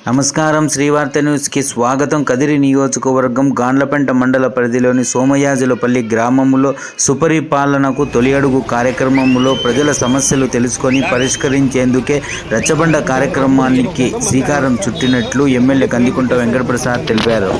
నమస్కారం. శ్రీవార్త న్యూస్కి స్వాగతం. కదిరి నియోజకవర్గం గాండ్లపెంట మండల పరిధిలోని సోమయాజులపల్లి గ్రామంలో సుపరిపాలనకు తొలి అడుగు కార్యక్రమంలో ప్రజల సమస్యలు తెలుసుకొని పరిష్కరించేందుకే రచ్చబండ కార్యక్రమానికి శ్రీకారం చుట్టినట్లు ఎమ్మెల్యే కందికుంట వెంకటప్రసాద్ తెలిపారు.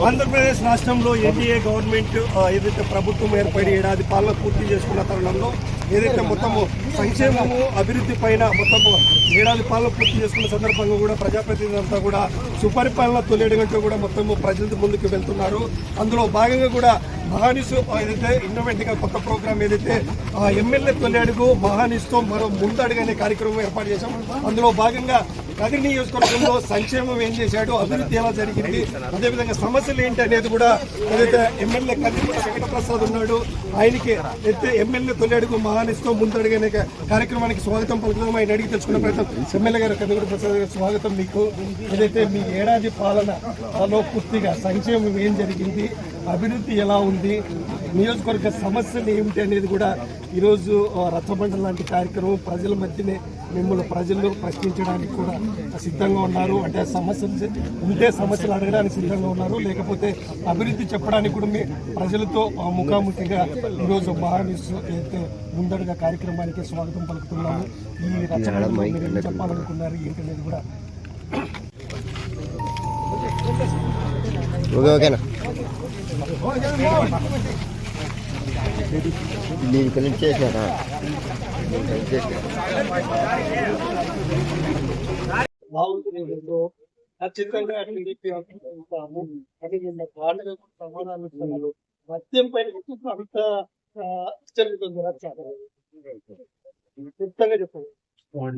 ఆంధ్రప్రదేశ్ రాష్ట్రంలో ఎన్డీఏ గవర్నమెంట్ ఏదైతే ప్రభుత్వం ఏర్పడి ఏడాది పాలన పూర్తి చేసుకున్న తరుణంలో ఏదైతే మొత్తము సంక్షేమము అభివృద్ధి పైన మొత్తము ఏడాది పాలన పూర్తి చేసుకున్న సందర్భంగా కూడా ప్రజాప్రతినిధులంతా కూడా సుపరిపాలన తొలియడంతో కూడా మొత్తము ప్రజల ముందుకు వెళ్తున్నారు. అందులో భాగంగా కూడా మహానిసు ఏదైతే ఇన్నోవేటివ్గా కొత్త ప్రోగ్రామ్ ఏదైతే ఎమ్మెల్యే తొలి అడుగు మహానిస్తో మరో ముందడుగు అనే కార్యక్రమం ఏర్పాటు చేశాం. అందులో భాగంగా కదిరి నియోజకవర్గంలో సంక్షేమం ఏం చేశాడు, అభివృద్ధి ఎలా జరిగింది, అదేవిధంగా సమస్యలు ఏంటి అనేది కూడా ఏదైతే ఎమ్మెల్యే కందికుంట వెంకటప్రసాద్ ఉన్నాడు ఆయనకి అయితే ఎమ్మెల్యే తొలి అడుగు మహానిస్తో ముందడుగు అనే కార్యక్రమానికి స్వాగతం పలుకుదాం. ఆయన అడిగి తెలుసుకున్న ప్రయత్నం. ఎమ్మెల్యే గారు కందికుంట ప్రసాద్ గారు స్వాగతం మీకు. ఏదైతే మీ ఏడాది పాలనలో పూర్తిగా సంక్షేమం ఏం జరిగింది, అభివృద్ధి ఎలా ఉంది, నియోజకవర్గ సమస్యలు ఏమిటి అనేది కూడా ఈరోజు రచ్చబండ లాంటి కార్యక్రమం ప్రజల మధ్యనే మిమ్మల్ని ప్రజలు ప్రశ్నించడానికి కూడా సిద్ధంగా ఉన్నారు. అంటే సమస్యలు ఉంటే సమస్యలు అడగడానికి సిద్ధంగా ఉన్నారు, లేకపోతే అభివృద్ధి చెప్పడానికి కూడా మీ ప్రజలతో ముఖాముఖిగా ఈరోజు మహానిస్ అయితే ముందడుగా కార్యక్రమానికి స్వాగతం పలుకుతున్నాము. ఈ రచ్చబండ మీరు ఏం చెప్పాలనుకున్నారు ఏంటనేది కూడా ఓకేనా దీన్ని కనెక్ట్ చేసినారా? ఖచ్చితంగా ఉంటాము. అది వాళ్ళ సమాధానం ఇస్తున్నారు. మద్యం పైన అంత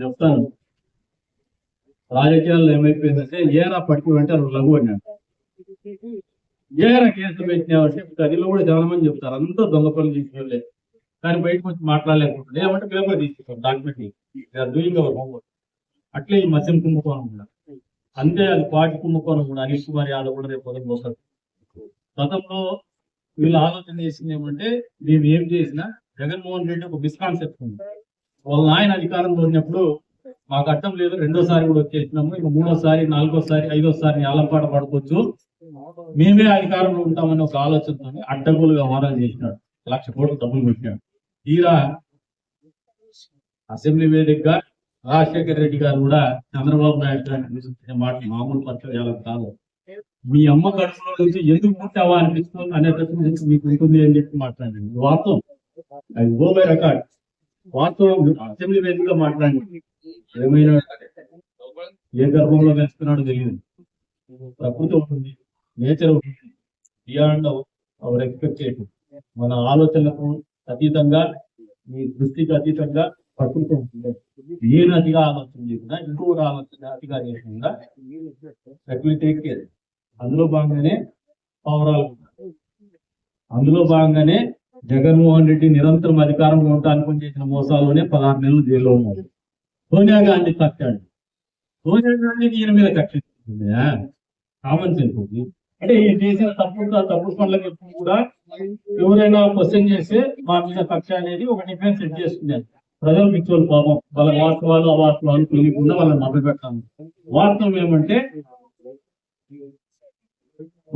చెప్తాను. రాజకీయాల్లో ఏమైపోయిందంటే ఏరా పట్టుకు అంటే లఘు అన్నాడు. ఏరా కేసులు పెట్టినామంటే గదిలో కూడా చాలా మంది చెప్తారు అంతా దొంగ పనులు తీసుకెళ్ళలేదు, కానీ బయటకు వచ్చి మాట్లాడలేకపోతుంది. ఏమంటే పేపర్ తీసుకుంటాం డాక్యుమెంట్ డూయింగ్ అవర్ హోంవర్క్. అట్లే ఈ మద్యం కుంభకోణం కూడా అంతే, అది పార్టీ కుంభకోణం కూడా. అనిల్ కుమార్ యాదవ్ కూడా రేపు పొద్దున పోతారు. గతంలో వీళ్ళు ఆలోచన చేసింది ఏమంటే మేము ఏం చేసినా జగన్మోహన్ రెడ్డి ఒక మిస్కాన్సెప్ట్ ఉంది. వాళ్ళ ఆయన అధికారంలో ఉన్నప్పుడు మాకు అర్థం లేదు, రెండోసారి కూడా వచ్చేసినాము, ఇక మూడోసారి, నాలుగోసారి, ఐదోసారి ఆలంపాట పడుకోవచ్చు, మేమే అధికారంలో ఉంటామని ఒక ఆలోచనతో అడ్డగోలుగా వారాలు చేసినాడు. 1,00,000 కోట్లు డబ్బులు పెట్టినాడు. తీరా అసెంబ్లీ వేదికగా రాజశేఖర రెడ్డి గారు కూడా చంద్రబాబు నాయుడు గారిని మాట మామూలు పరిచయాలు కాదు, మీ అమ్మ కడుపులో నుంచి ఎందుకు పుట్టావా అనిపిస్తుంది అనేటప్పుడు మీకు ఉంటుంది అని చెప్పి మాట్లాడండి. వాస్తవం, అది గో బై రికార్డ్. వాస్తవం అసెంబ్లీ వేదికగా మాట్లాడండి. ఏమైనా ఏ గర్భంలో పెంచుకున్నాడో తెలియదు. ప్రకృతి ఉంటుంది, నేచర్ ఉంటుంది, బియాండ్ అవర్ ఎక్స్పెక్టేషన్. మన ఆలోచనలకు అతీతంగా, మీ దృష్టికి అతీతంగా ప్రకృతి ఉంటుంది. ఏ అతిగా ఆలోచన చేయకుండా, ఇంకొక ఆలోచన అతిగా చేయకుండా టేక్ కేర్. అందులో భాగంగానే పౌరాలు, అందులో భాగంగానే జగన్మోహన్ రెడ్డి నిరంతరం అధికారంలో ఉంటానికి చేసిన మోసాల్లోనే 16 నెలలు జైల్లో ఉన్నారు. సోనియా గాంధీ కట్టాడు. సోనియా గాంధీకి ఈయన మీద కట్టిందా? కామన్ సెన్స్ ఉంది. అంటే ఈ చేసిన తప్పుడు పనులకు కూడా ఎవరైనా క్వశ్చన్ చేస్తే మా మీద కక్ష అనేది ఒక డిఫెన్స్ సెట్ చేసుకున్నారు. ప్రజలు పిచ్చోళ్ళు పాపం, వాళ్ళ వాస్తవాలు అవాస్తవాలు తెలియకుండా వాళ్ళని మభ్యపెట్టాము. వాస్తవం ఏమంటే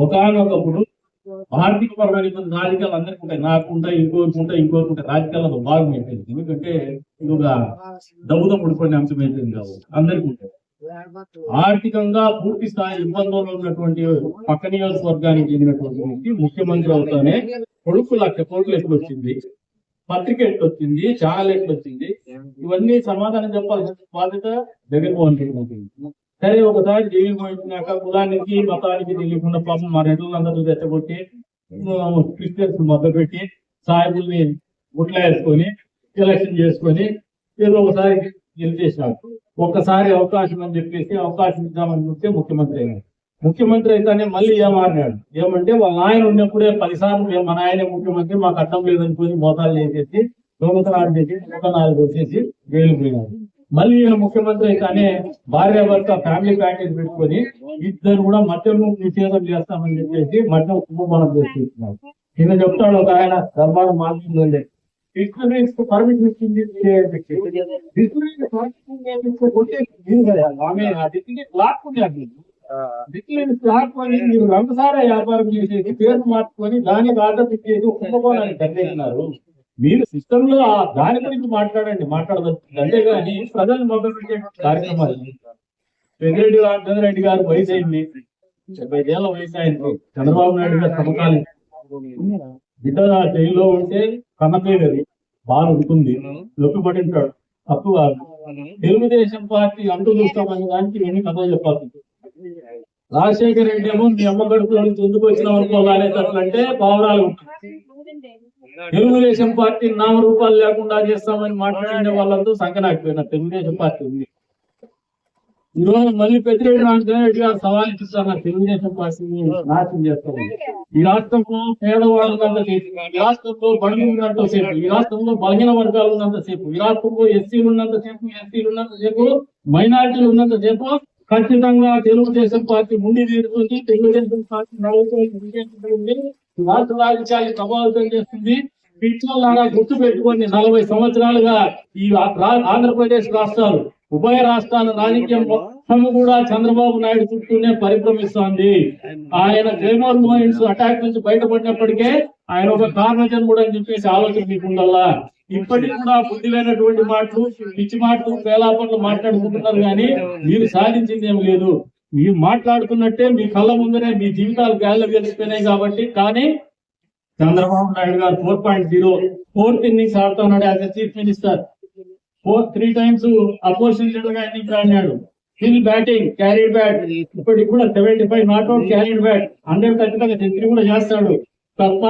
ఒకనొకప్పుడు ఆర్థిక పరమైన రాజకీయాలు అందరికీ ఉంటాయి, నాకు ఉంటాయి, ఇంకోటి ఉంటాయి. రాజకీయాల్లో భాగం అయిపోయింది. ఎందుకంటే ఇది ఒక దౌతం ముడిపోయిన అంశం అయిపోయింది కాబట్టి అందరికీ ఉంటాయి. ఆర్థికంగా పూర్తి స్థాయి ఇబ్బందుల్లో ఉన్నటువంటి పక్క నియోజకవర్గానికి చెందినటువంటి వ్యక్తి ముఖ్యమంత్రి అవుతానే కొడుకు 1,00,000 కోట్లు ఎట్లు వచ్చింది, పత్రిక ఎట్లు వచ్చింది, ఛానల్ ఎట్లు వచ్చింది, ఇవన్నీ సమాధానం చెప్పాల్సిన బాధ్యత జగన్మోహన్ రెడ్డి ఉంటుంది. సరే, ఒకసారి జైలు పోయినాక కులానికి మతానికి తెలియకుండా పాపం మా రెడ్లందరూ తెచ్చగొట్టి క్రిస్టియన్స్ మద్దతు పెట్టి సాయిబుల్ని గుట్ల వేసుకొని ఎలక్షన్ చేసుకొని ఏదో ఒకసారి గెలిచేసినాడు. ఒక్కసారి అవకాశం అని చెప్పేసి అవకాశం ఇద్దామని చూస్తే ముఖ్యమంత్రి అయినాడు. ముఖ్యమంత్రి అయితేనే మళ్ళీ ఏమారినాడు. ఏమంటే వాళ్ళ ఆయన ఉన్నప్పుడే 10 సార్లు మన ఆయనే ముఖ్యమంత్రి, మాకు అర్థం లేదనుకుని మోసాలు చేసేసి దొంగతనాలు చేసి దొంగతనాలు వచ్చేసి జైలు పోయినాడు. మళ్ళీ ఈయన ముఖ్యమంత్రి అయితేనే భార్యాభర్త ఫ్యామిలీ ప్యాకేజ్ పెట్టుకొని ఇద్దరు కూడా మద్యం నిషేధం చేస్తామని చెప్పేసి మద్యం కుంభకోణం చేస్తున్నారు. నిన్న చెప్తాడు ఒక ఆయన ధర్మాన మాట్లాడే డిస్టరీస్ పర్మిషన్ ఇచ్చింది డిస్టరీస్ పర్మిషన్ కొట్టే మీరు కదా ఆమె ఆ డిస్టరీ లాక్కున్నారు డిస్టరీస్ లాక్కొని మీరు రంగసారా వ్యాపారం చేసేసి పేరు మార్చుకొని దానికి ఆర్డర్ ఇచ్చేసి కుంభకోణాన్ని తరలిస్తున్నారు. మీరు సిస్టమ్ లో దాని గురించి మాట్లాడదు అంతేగాని ప్రజలు మొదలు పెట్టే కార్యక్రమాలు. పెద్దిరెడ్డి రామచంద్రరెడ్డి గారు వయసు అయింది, 75 ఏళ్ల వయసు అయింది. చంద్రబాబు నాయుడు గారు సమకాలి బిడ్డ జైల్లో ఉంటే కన్నపేదది బాగా ఉంటుంది, నొప్పిపడి ఉంటాడు, తప్పు కాదు. తెలుగుదేశం పార్టీ అంటూ చూస్తామని దానికి ఎన్ని కథలు చెప్పాలి. రాజశేఖర రెడ్డి ఏమో మీ అమ్మ గడుపులో నుంచి ఎందుకు వచ్చినాం అనుకోవాలనేటట్లంటే పావురాలు ఉంటుంది. తెలుగుదేశం పార్టీ నామరూపాలు లేకుండా చేస్తామని మాట్లాడే వాళ్ళంతా సంకనాకపోయినారు. తెలుగుదేశం పార్టీ ఉంది. ఈ రోజు మళ్ళీ పెద్దిరెడ్డి రామచంద్రరెడ్డి గారు సవాల్ ఇస్తున్నారు, తెలుగుదేశం పార్టీని నాశనం చేస్తామని. ఈ రాష్ట్రంలో పేదవాళ్ళు ఉన్నంత సేపు, ఈ రాష్ట్రంలో బడుగు ఉన్నంత సేపు, ఈ రాష్ట్రంలో బలహీన వర్గాలు ఉన్నంత సేపు, ఈ రాష్ట్రంలో ఎస్సీలు ఉన్నంత సేపు, మైనారిటీలు ఉన్నంత సేపు ఖచ్చితంగా తెలుగుదేశం పార్టీ ముందు తీరుతుంది. తెలుగుదేశం పార్టీ రాష్ట్ర రాజకీయాన్ని ప్రభావితం చేస్తుంది. పిచ్చోళ్ళగా గుర్తు పెట్టుకొని 40 సంవత్సరాలుగా ఈ ఆంధ్రప్రదేశ్ రాష్ట్రాలు, ఉభయ రాష్ట్రాల రాజకీయం మొత్తం కూడా చంద్రబాబు నాయుడు చుట్టూనే పరిభ్రమిస్తోంది. ఆయన క్లైమోర్ మూమెంట్స్ అటాక్ నుంచి బయటపడినప్పటికే ఆయన ఒక కారణజన్ముడు అని చెప్పేసి ఆలోచన మీకుండల్లా. ఇప్పటికి కూడా బుద్ధి లేనటువంటి మాటలు, పిచ్చి మాటలు, వేలాపట్లు మాట్లాడుకుంటున్నారు కానీ మీరు సాధించింది ఏం లేదు. మీరు మాట్లాడుతున్నట్టే మీ కళ్ళ ముందరే మీ జీవితాలు గాల్లో గెలిచిపోయినాయి కాబట్టి. కానీ చంద్రబాబు నాయుడు గారు 4.0 4th ఇన్నింగ్స్ ఆడుతున్నాడు as chief minister. 3 times opposition leader గా ఎన్నిక అన్నాడు. Still batting, carried bat. ఇప్పటికి కూడా 75 నాట్అవుట్, క్యారీడ్ బ్యాట్ 100 ఖచ్చితంగా సెంచరీ కూడా చేస్తాడు. తప్ప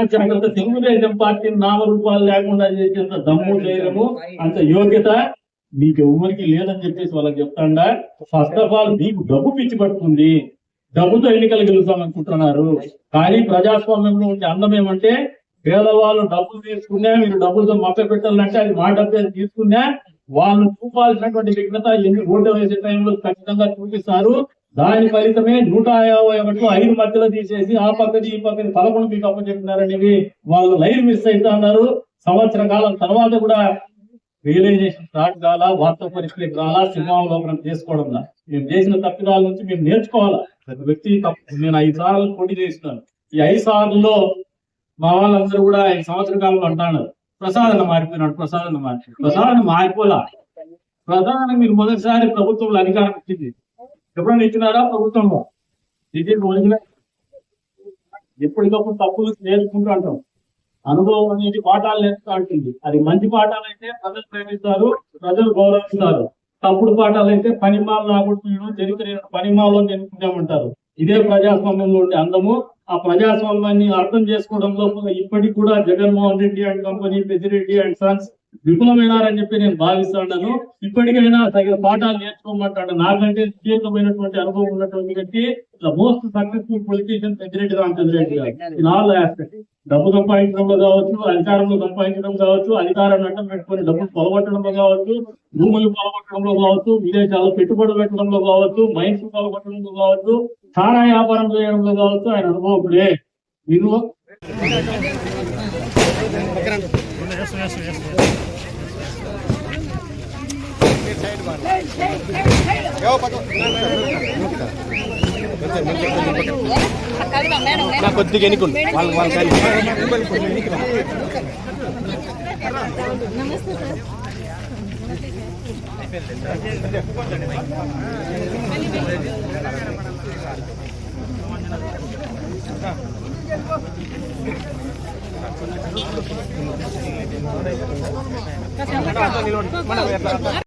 తెలుగుదేశం పార్టీ నామరూపాలు లేకుండా చేసేంత దమ్ము, ధైర్యము, అంత యోగ్యత మీకు ఎవరికి లేదని చెప్పేసి వాళ్ళకి చెప్తాండా. ఫస్ట్ ఆఫ్ ఆల్ మీకు డబ్బు పిచ్చి పట్టుకుంది, డబ్బుతో ఎన్నికలు గెలుస్తాం అనుకుంటున్నారు. కానీ ప్రజాస్వామ్యంలో ఉండే అందం ఏమంటే పేదవాళ్ళు డబ్బులు తీసుకున్నా, మీరు డబ్బులతో మభ్య పెట్టాలంటే అది మా డబ్బే తీసుకున్నా వాళ్ళు చూపాల్సినటువంటి విఘ్నత ఓటు వేసే టైంలో ఖచ్చితంగా చూపిస్తారు. దాని ఫలితమే 151లో 5 మధ్యలో తీసేసి ఆ పక్కది ఈ పక్కది 11 మీకు అప్పచెప్పినారనేవి వాళ్ళు లైన్ మిస్ అవుతున్నారు. సంవత్సర కాలం తర్వాత కూడా రియలైజేషన్ స్టార్ట్ కావాలా, వాస్తవ పరిస్థితికి రాలా, సింహావలోకనం చేసుకోవడంలా. మేము చేసిన తప్పిదాల నుంచి మేము నేర్చుకోవాలా. ప్రతి వ్యక్తి తప్పు. నేను 5 సార్లు పోటీ చేస్తున్నాను. ఈ 5 సార్లు మా వాళ్ళందరూ కూడా 5 సంవత్సర కాలంలో అంటున్నారు ప్రసాదన మారిపోయినాడు, ప్రసాదన మారిపోలా. ప్రధాన మీరు మొదటిసారి ప్రభుత్వంలో అధికారం ఇచ్చింది ఎప్పుడైనా ఇచ్చినారా? ప్రభుత్వంలో ఇది ఎప్పటికప్పుడు తప్పులు నేర్చుకుంటూ అంటాం. అనుభవం అనేది పాఠాలు నేర్చుకుంటూ ఉంటుంది. అది మంచి పాఠాలు అయితే ప్రజలు ప్రేమిస్తారు, ప్రజలు గౌరవిస్తారు. తప్పుడు పాఠాలు అయితే పనిమాలు రాకూడదు, చరిత్ర పనిమాలో తెలుసుకుంటామంటారు. ఇదే ప్రజాస్వామ్యంలో ఉండే అందము. ఆ ప్రజాస్వామ్యాన్ని అర్థం చేసుకోవడంలో ఇప్పటికి కూడా Jaganmohan Reddy and company, Peddireddy and sons విఫలమైనారని చెప్పి నేను భావిస్తున్నాను. ఇప్పటికైనా తగిన పాఠాలు నేర్చుకోమంటాడు. నాకంటే సుదీర్ఘమైనటువంటి అనుభవం ఉన్నటువంటి వ్యక్తి, most successful politician Peddireddy Ramachandra Reddy garu. In all aspects, డబ్బు సంపాదించడంలో కావచ్చు, అధికారంలో సంపాదించడం కావచ్చు, అధికారాన్ని అడ్డం పెట్టుకుని డబ్బులు పొలగొట్టడంలో కావచ్చు, భూములు పొలగొట్టడంలో కావచ్చు, విదేశాల్లో పెట్టుబడులు పెట్టడంలో కావచ్చు, మైన్స్ పొలగొట్టడంలో కావచ్చు, సారా వ్యాపారం చేయడంలో కావచ్చు, ఆయన అనుభవకుడే. మీరు కొద్దిగా ఎన్నికండి